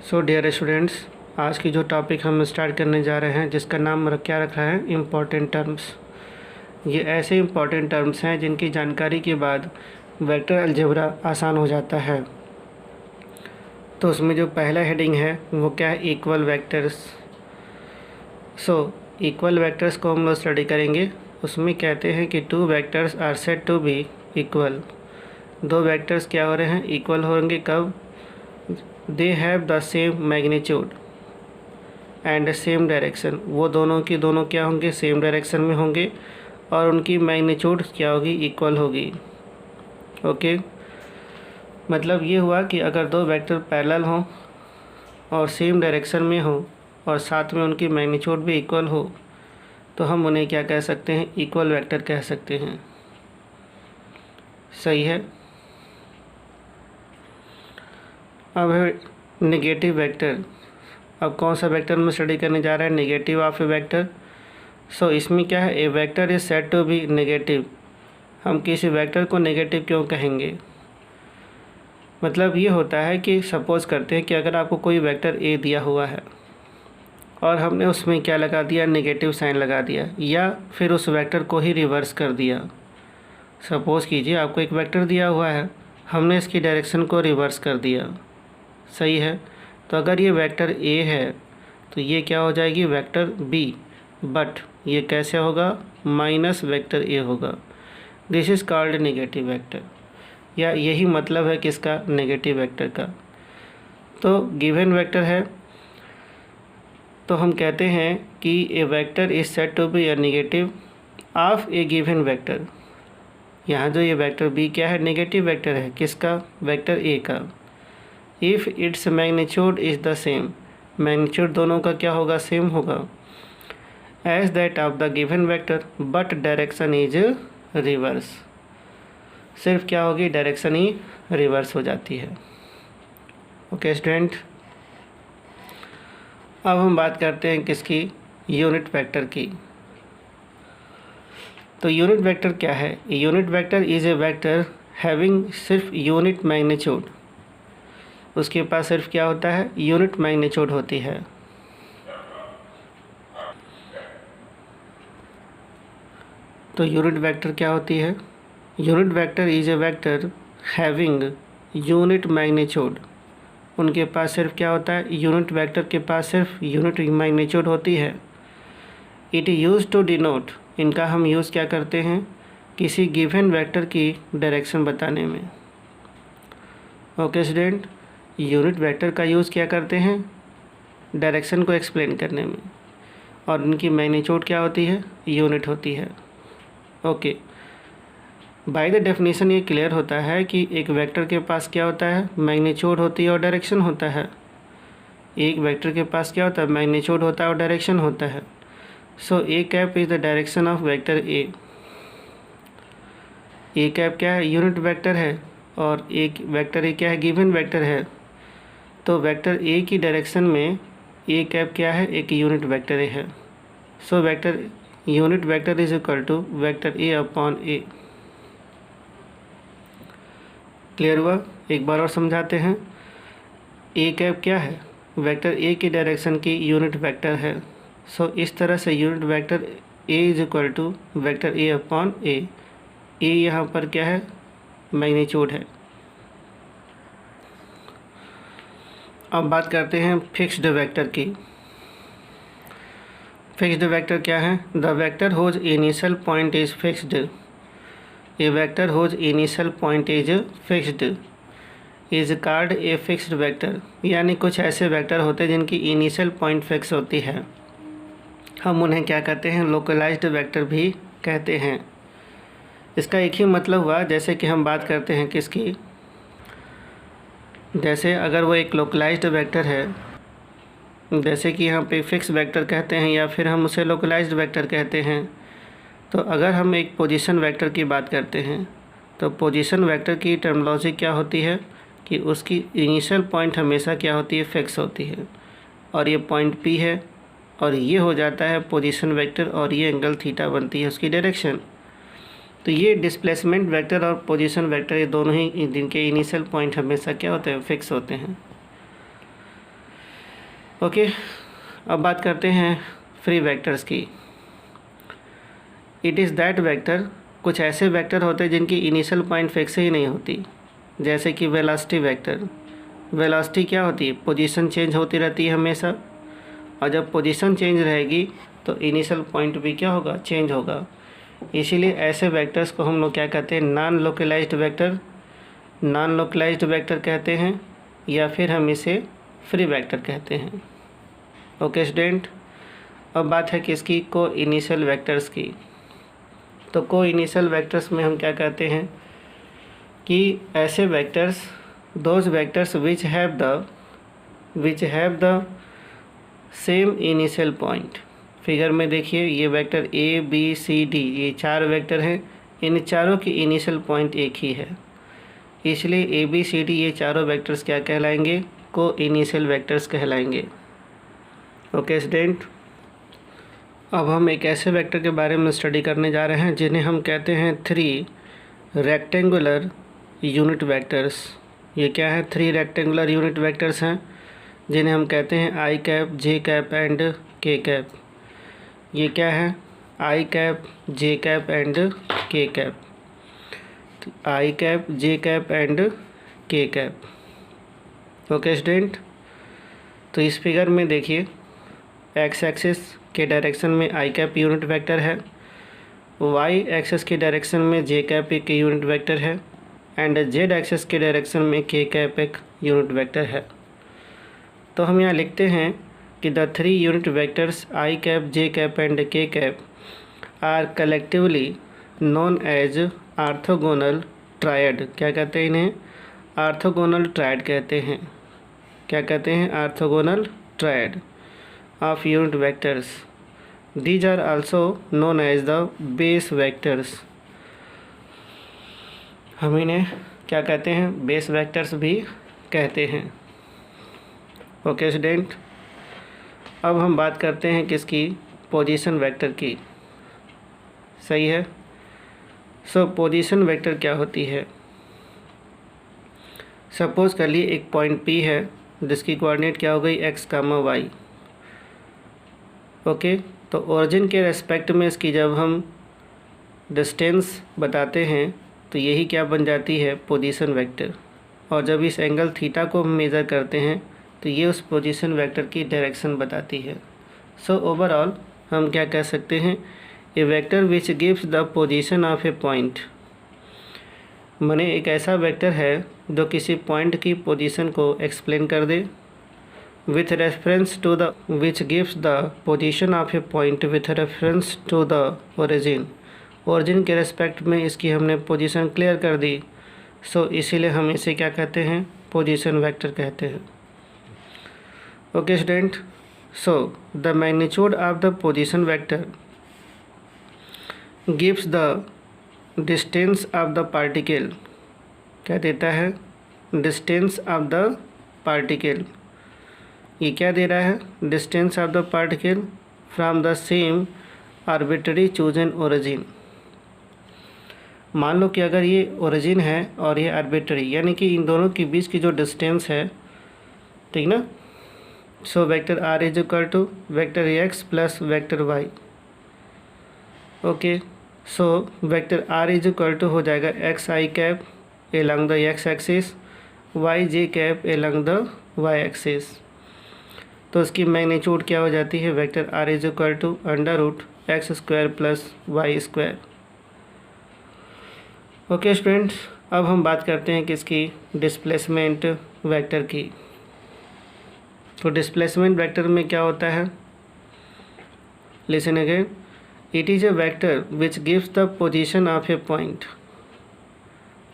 So dear students, आज की जो टॉपिक हम स्टार्ट करने जा रहे हैं जिसका नाम क्या रखा है, इम्पॉर्टेंट टर्म्स। ये ऐसे इम्पॉर्टेंट टर्म्स हैं जिनकी जानकारी के बाद वेक्टर अलजेब्रा आसान हो जाता है। तो उसमें जो पहला हेडिंग है वो क्या है, इक्वल वेक्टर्स। इक्वल वेक्टर्स को हम लोग स्टडी करेंगे। उसमें कहते हैं कि two vectors are said to be equal. दो वेक्टर्स क्या हो रहे हैं, इक्वल होंगे कब? They have the same magnitude and same direction. वो दोनों की दोनों क्या होंगे, सेम डायरेक्शन में होंगे और उनकी मैग्नीट्यूड क्या होगी, इक्वल होगी। ओके, मतलब ये हुआ कि अगर दो वेक्टर पैरेलल हों और सेम डायरेक्शन में हो और साथ में उनकी मैग्नीट्यूड भी इक्वल हो तो हम उन्हें क्या कह सकते हैं, इक्वल वेक्टर कह सकते हैं। सही है। अब है नेगेटिव वेक्टर। अब कौन सा वेक्टर में स्टडी करने जा रहे हैं, नेगेटिव ऑफ ए वेक्टर। इसमें क्या है, a vector is said to be negative. हम किसी वेक्टर को नेगेटिव क्यों कहेंगे, मतलब ये होता है कि सपोज़ करते हैं कि अगर आपको कोई वेक्टर ए दिया हुआ है और हमने उसमें क्या लगा दिया, नेगेटिव साइन लगा दिया या फिर उस वेक्टर को ही रिवर्स कर दिया। सपोज़ कीजिए आपको एक वेक्टर दिया हुआ है, हमने इसकी डायरेक्शन को रिवर्स कर दिया। सही है। तो अगर ये वेक्टर ए है तो ये क्या हो जाएगी, वेक्टर बी, बट ये कैसे होगा, माइनस वेक्टर ए होगा। This is called negative vector, या यही मतलब है किसका, नेगेटिव वेक्टर का। तो गिवन वेक्टर है तो हम कहते हैं कि a vector is said to be a negative of a given vector. यहाँ जो ये वेक्टर बी क्या है, नेगेटिव वेक्टर है, किसका, वेक्टर ए का। If its magnitude is the same, magnitude दोनों का क्या होगा, सेम होगा, as that of the given vector but direction is reverse. सिर्फ क्या होगी, डायरेक्शन ही रिवर्स हो जाती है। ओके स्टूडेंट, अब हम बात करते हैं किसकी, यूनिट वेक्टर की। तो यूनिट वेक्टर क्या है, unit vector is a vector having सिर्फ यूनिट मैग्नीट्यूड। उसके पास सिर्फ क्या होता है, यूनिट मैग्नीट्यूड होती है। तो यूनिट वेक्टर क्या होती है, unit vector is a vector having unit magnitude. उनके पास सिर्फ क्या होता है, यूनिट वेक्टर के पास सिर्फ यूनिट मैग्नीट्यूड होती है। इट यूज टू डिनोट, इनका हम यूज़ क्या करते हैं, किसी गिवन वेक्टर की डायरेक्शन बताने में। ओके स्टूडेंट, यूनिट वेक्टर का यूज़ क्या करते हैं, डायरेक्शन को एक्सप्लेन करने में, और इनकी मैग्नीट्यूड क्या होती है, यूनिट होती है। ओके, बाय द डेफिनेशन ये क्लियर होता है कि एक वेक्टर के पास क्या होता है, मैग्नीट्यूड होती है और डायरेक्शन होता है। एक वेक्टर के पास क्या होता है, मैग्नीट्यूड होता है और डायरेक्शन होता है। A cap is the direction of vector a. A cap क्या है, यूनिट वेक्टर है, और एक वेक्टर ए क्या है, गिवन वेक्टर है। तो वेक्टर ए की डायरेक्शन में ए कैप क्या है, एक यूनिट वेक्टर ए है। Vector unit vector is equal to vector A upon A. Clear हुआ? एक बार और समझाते हैं। ए कैप क्या है, वेक्टर ए की डायरेक्शन की यूनिट वेक्टर है। इस तरह से unit vector A is equal to vector A upon a. A यहाँ पर क्या है, मैग्नीट्यूड है। अब बात करते हैं फिक्स्ड वेक्टर की। फिक्स्ड वेक्टर क्या है, the vector whose initial point is fixed. A vector whose initial point is fixed is called a fixed vector. यानी कुछ ऐसे वेक्टर होते हैं जिनकी इनिशियल पॉइंट फिक्स होती है, हम उन्हें क्या कहते हैं, लोकलाइज्ड वेक्टर भी कहते हैं। इसका एक ही मतलब हुआ, जैसे कि हम बात करते हैं किसकी, जैसे अगर वो एक लोकलाइज्ड वेक्टर है, जैसे कि यहाँ पे फिक्स वेक्टर कहते हैं या फिर हम उसे लोकलाइज्ड वेक्टर कहते हैं। तो अगर हम एक पोजीशन वेक्टर की बात करते हैं तो पोजीशन वेक्टर की टर्मिनोलॉजी क्या होती है कि उसकी इनिशियल पॉइंट हमेशा क्या होती है, फिक्स होती है, और ये पॉइंट P है और ये हो जाता है पोजीशन वेक्टर, और ये एंगल थीटा बनती है उसकी डायरेक्शन। तो ये डिस्प्लेसमेंट वेक्टर और पोजीशन वेक्टर, ये दोनों ही जिनके इनिशियल पॉइंट हमेशा क्या होते हैं, फिक्स होते हैं। ओके, अब बात करते हैं फ्री वेक्टर्स की। इट इज़ दैट वेक्टर, कुछ ऐसे वेक्टर होते हैं जिनकी इनिशियल पॉइंट फिक्स ही नहीं होती, जैसे कि वेलोसिटी वेक्टर। वेलोसिटी क्या होती है? पोजीशन चेंज होती रहती है हमेशा, और जब पोजीशन चेंज रहेगी तो इनिशियल पॉइंट भी क्या होगा? चेंज होगा। इसीलिए ऐसे वेक्टर्स को हम लोग क्या कहते हैं? Non localised vector, non localised vector कहते हैं, या फिर हम इसे फ्री वेक्टर कहते हैं। ओके स्टूडेंट, अब बात है किसकी? को इनिशियल वेक्टर्स की। तो को इनिशियल वेक्टर्स में हम क्या कहते हैं कि ऐसे vectors, those vectors which have the same initial point. Figure में देखिए, ये vector A B C D, ये 4 वेक्टर हैं, इन चारों की इनिशियल पॉइंट एक ही है, इसलिए ए बी सी डी ये चारों वेक्टर्स क्या कहलाएंगे? को इनिशियल वेक्टर्स कहलाएंगे। ओके स्टूडेंट, अब हम एक ऐसे वेक्टर के बारे में स्टडी करने जा रहे हैं जिन्हें हम कहते हैं 3 रेक्टेंगुलर यूनिट वेक्टर्स। ये क्या है? 3 रेक्टेंगुलर यूनिट वेक्टर्स हैं जिन्हें हम कहते हैं आई cap, j cap and k cap. ये क्या है? आई cap, j cap and k cap. I cap, j cap and k cap. Okay student, तो इस फिगर में देखिए, एक्स एक्सिस के डायरेक्शन में आई कैप यूनिट वेक्टर है, वाई एक्सिस के डायरेक्शन में जे कैप एक यूनिट वेक्टर है, एंड जेड एक्सिस के डायरेक्शन में के कैप एक यूनिट वेक्टर है। तो हम यहाँ लिखते हैं कि the 3 unit vectors i cap, j cap and k cap are collectively known as orthogonal triad. क्या कहते हैं इन्हें? ऑर्थोगोनल ट्रायड कहते हैं। क्या कहते हैं? Orthogonal triad of unit vectors. These are also known as the base vectors. हम इन्हें क्या कहते हैं? बेस वेक्टर्स भी कहते हैं। ओके स्टूडेंट, अब हम बात करते हैं किसकी? पोजीशन वेक्टर की। सही है। सो पोजीशन वेक्टर क्या होती है? सपोज कर लिए एक पॉइंट P है जिसकी कोऑर्डिनेट क्या हो गई? x, y। ओके, तो ओरिजिन के रेस्पेक्ट में इसकी जब हम डिस्टेंस बताते हैं तो यही क्या बन जाती है? Position vector. और जब इस एंगल थीटा को हम मेज़र करते हैं तो ये उस पोजीशन वेक्टर की डायरेक्शन बताती है। सो ओवरऑल हम क्या कह सकते हैं? A vector which gives the position of a point, माने एक ऐसा वेक्टर है जो किसी पॉइंट की पोजीशन को एक्सप्लेन कर दे, with reference to the, which gives the position of a point with reference to the origin. Origin के रेस्पेक्ट में इसकी हमने पोजीशन क्लियर कर दी, सो इसीलिए हम इसे क्या कहते हैं? पोजीशन वेक्टर कहते हैं। Okay student, so the magnitude of the position vector gives the distance of the particle. क्या देता है? Distance of the particle. ये क्या दे रहा है? Distance of the particle from the same arbitrary chosen origin. मान लो कि अगर ये ओरिजिन है और ये आर्बिट्ररी, यानी कि इन दोनों के बीच की जो डिस्टेंस है, ठीक ना? So vector R is equal to vector X plus vector Y. Okay, so vector R is equal to हो जाएगा X I cap along the X axis, Y J cap along the Y axis. तो इसकी magnitude क्या हो जाती है? Vector R is equal to under root X square plus Y square. Okay students, अब हम बात करते हैं किसकी? डिस्प्लेसमेंट वेक्टर की। तो डिस्प्लेसमेंट वेक्टर में क्या होता है? Listen again, it is a vector which gives the position of a point.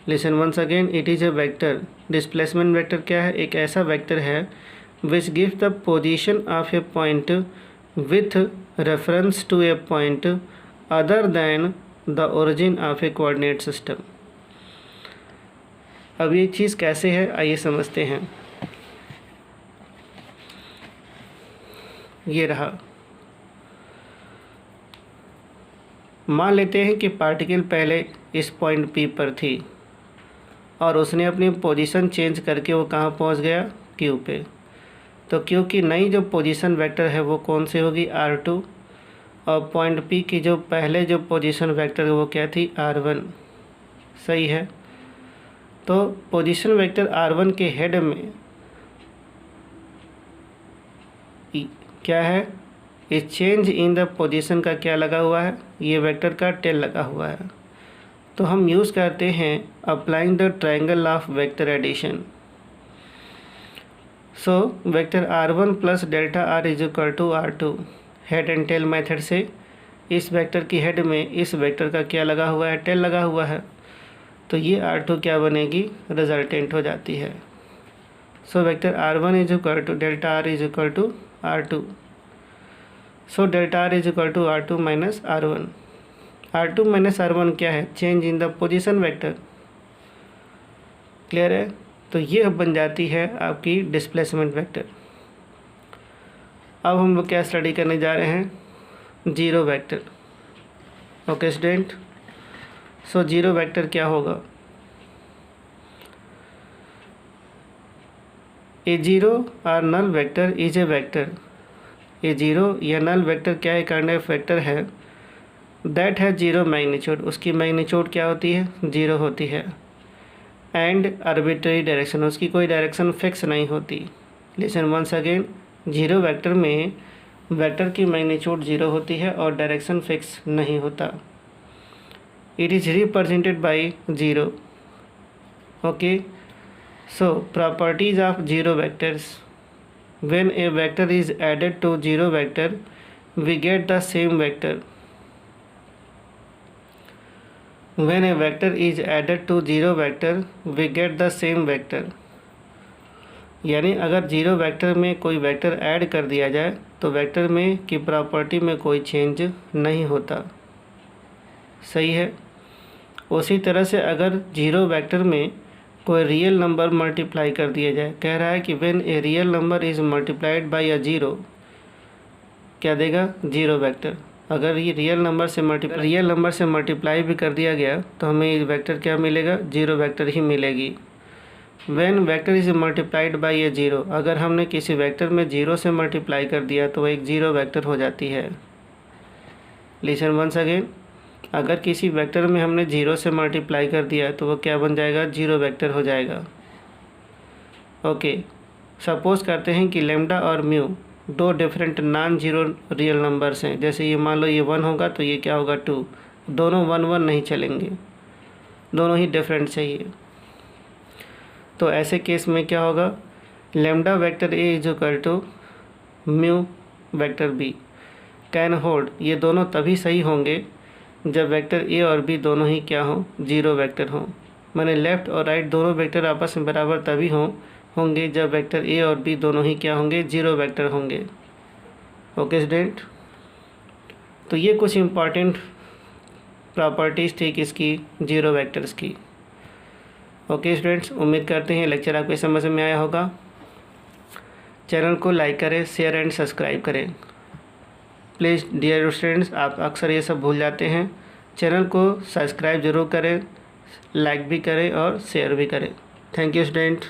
Listen once again, it is a vector. Displacement vector क्या है? एक ऐसा वेक्टर है which gives the position of a point with reference to a point other than the origin of a coordinate system. अब ये चीज़ कैसे है, आइए समझते हैं। ये रहा, मान लेते हैं कि पार्टिकल पहले इस पॉइंट P पर थी और उसने अपनी पोजीशन चेंज करके वो कहाँ पहुंच गया? Q पे। तो क्यू की नई जो पोजीशन वेक्टर है वो कौन सी होगी, R2, और पॉइंट P की जो पहले जो पोजीशन वेक्टर है वो क्या थी, R1। सही है। तो पोजीशन वेक्टर R1 के हेड में क्या है, इस चेंज इन द पोजीशन का क्या लगा हुआ है, ये वेक्टर का टेल लगा हुआ है। तो हम यूज़ करते हैं applying the triangle of vector addition. So vector R1 plus delta R is equal to R2, head and tail method से इस वेक्टर की हेड में इस वेक्टर का क्या लगा हुआ है, टेल लगा हुआ है। तो ये R2 क्या बनेगी, रिजल्टेंट हो जाती है। So vector R1 is equal to delta R is equal to R2। So delta R is equal to R2 minus R1। R2 minus R1 क्या है, change in the position vector. Clear है। तो ये अब बन जाती है आपकी डिस्प्लेसमेंट वेक्टर। अब हम लोग क्या स्टडी करने जा रहे हैं, zero vector. Okay student, so zero vector क्या होगा, ए जीरो और null vector is a vector. A zero या नल वेक्टर क्या है, काइंड ऑफ वेक्टर है दैट है जीरो मैग्नीट्यूड, उसकी मैग्नीट्यूड क्या होती है, जीरो होती है, एंड आर्बिट्रेरी डायरेक्शन, उसकी कोई डायरेक्शन फिक्स नहीं होती। Listen once again, zero vector में वेक्टर की मैग्नीट्यूड जीरो होती है और डायरेक्शन फिक्स नहीं होता। It is represented by zero. Okay, so properties of zero vectors, when a vector is added to zero vector we get the same vector. When a vector is added to zero vector we get the same vector। यानी अगर zero vector में कोई vector add कर दिया जाए तो vector में की प्रॉपर्टी में कोई चेंज नहीं होता। सही है। उसी तरह से अगर जीरो वेक्टर में कोई रियल नंबर मल्टीप्लाई कर दिया जाए, कह रहा है कि when a real number is multiplied by a zero, क्या देगा, जीरो वेक्टर। अगर ये रियल नंबर से मल्टीप्लाई भी कर दिया गया तो हमें ये वेक्टर क्या मिलेगा, जीरो वेक्टर ही मिलेगी। When vector is multiplied by A zero, अगर हमने किसी वेक्टर में जीरो से मल्टीप्लाई कर दिया तो वो एक जीरो वेक्टर हो जाती है। लिसन वंस अगेन, अगर किसी वेक्टर में हमने जीरो से मल्टीप्लाई कर दिया तो वो क्या बन जाएगा, जीरो वेक्टर हो जाएगा। ओके, सपोज करते हैं कि लेमडा और म्यू दो different non zero real numbers हैं। जैसे ये मान लो ये 1 होगा तो ये क्या होगा, 2। दोनों 1 1 नहीं चलेंगे, दोनों ही डिफरेंट चाहिए। तो ऐसे केस में क्या होगा, lambda vector A is equal to mu vector B can hold. ये दोनों तभी सही होंगे जब वेक्टर ए और बी दोनों ही क्या हों, जीरो वेक्टर हों। माने लेफ़्ट और राइट दोनों वेक्टर आपस में बराबर तभी होंगे जब वेक्टर ए और बी दोनों ही क्या होंगे, जीरो वेक्टर होंगे। ओके स्टूडेंट, तो ये कुछ इम्पॉर्टेंट प्रॉपर्टीज़ थी किसकी, जीरो वेक्टर्स की। ओके स्टूडेंट्स, उम्मीद करते हैं लेक्चर आपके समझ में आया होगा। चैनल को लाइक करें, शेयर एंड सब्सक्राइब करें प्लीज़। डियर स्टूडेंट्स, आप अक्सर ये सब भूल जाते हैं। चैनल को सब्सक्राइब ज़रूर करें, लाइक भी करें और शेयर भी करें। Thank you student.